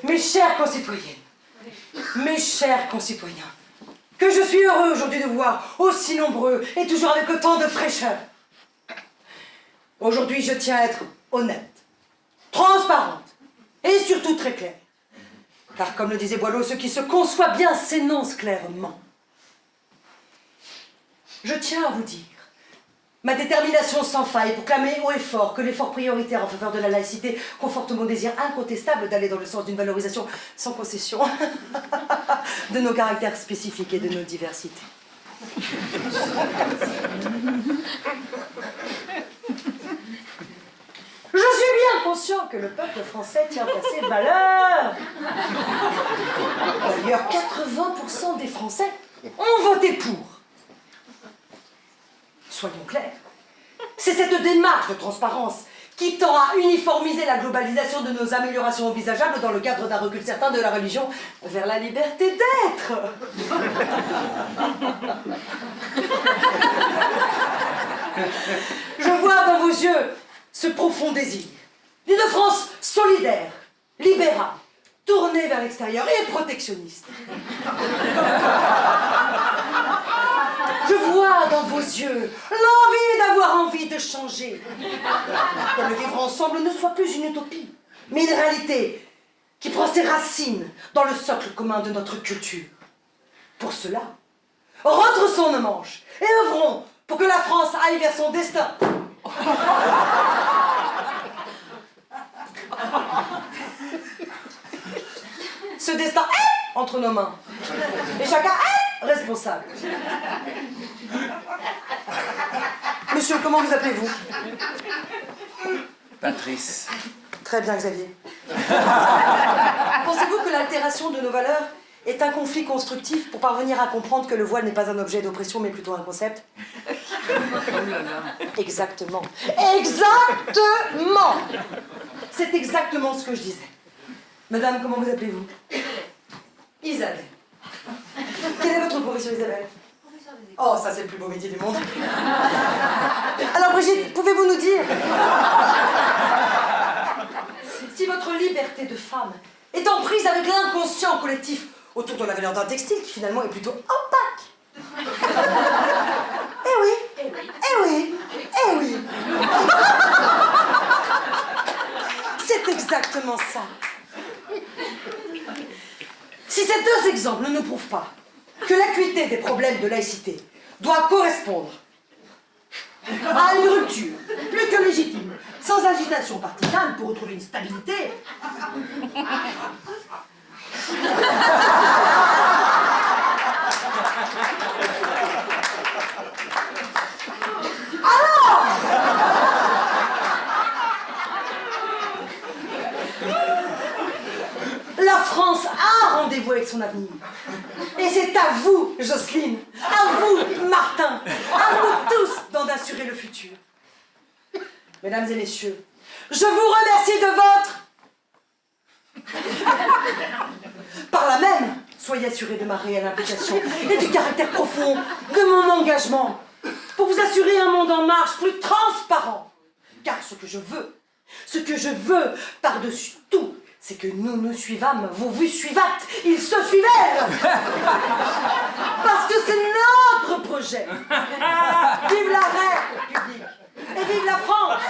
Mes chères concitoyennes, mes chers concitoyens, que je suis heureux aujourd'hui de vous voir aussi nombreux et toujours avec autant de fraîcheur. Aujourd'hui, je tiens à être honnête, transparente et surtout très claire. Car comme le disait Boileau, ce qui se conçoit bien s'énonce clairement. Je tiens à vous dire ma détermination sans faille pour clamer haut et fort que l'effort prioritaire en faveur de la laïcité conforte mon désir incontestable d'aller dans le sens d'une valorisation sans concession de nos caractères spécifiques et de nos diversités. Je suis bien conscient que le peuple français tient à ses valeurs. D'ailleurs, 80% des Français ont voté pour. Soyons clairs, c'est cette démarche de transparence qui tend à uniformiser la globalisation de nos améliorations envisageables dans le cadre d'un recul certain de la religion vers la liberté d'être. Je vois dans vos yeux ce profond désir d'une France solidaire, libérale, tournée vers l'extérieur et protectionniste. Je vois dans vos yeux l'envie d'avoir envie de changer. Que le vivre ensemble ne soit plus une utopie, mais une réalité qui prend ses racines dans le socle commun de notre culture. Pour cela, retroussons nos manches et œuvrons pour que la France aille vers son destin. Ce destin est entre nos mains et chacun est responsable. Monsieur, comment vous appelez-vous? Patrice. Très bien, Xavier. Pensez-vous que l'altération de nos valeurs est un conflit constructif pour parvenir à comprendre que le voile n'est pas un objet d'oppression, mais plutôt un concept? Exactement. Exactement! C'est exactement ce que je disais. Madame, comment vous appelez-vous? Isabelle. Quelle est votre profession, Isabelle? Professeur des écoles. Oh, ça c'est le plus beau métier du monde. Alors Brigitte, pouvez-vous nous dire si votre liberté de femme est en prise avec l'inconscient collectif autour de la valeur d'un textile qui finalement est plutôt opaque? Eh oui, eh oui, eh oui. C'est exactement ça. Si ces deux exemples ne nous prouvent pas que l'acuité des problèmes de laïcité doit correspondre à une rupture plus que légitime, sans agitation partisane pour retrouver une stabilité, la France a rendez-vous avec son avenir. Et c'est à vous, Jocelyne, à vous, Martin, à nous tous d'en assurer le futur. Mesdames et messieurs, je vous remercie de votre... Par là même, soyez assurés de ma réelle implication et du caractère profond de mon engagement pour vous assurer un monde en marche plus transparent. Car ce que je veux par-dessus tout, c'est que nous nous suivâmes, vous vous suivâtes, ils se suivèrent. Parce que c'est notre projet. Vive la République et vive la France.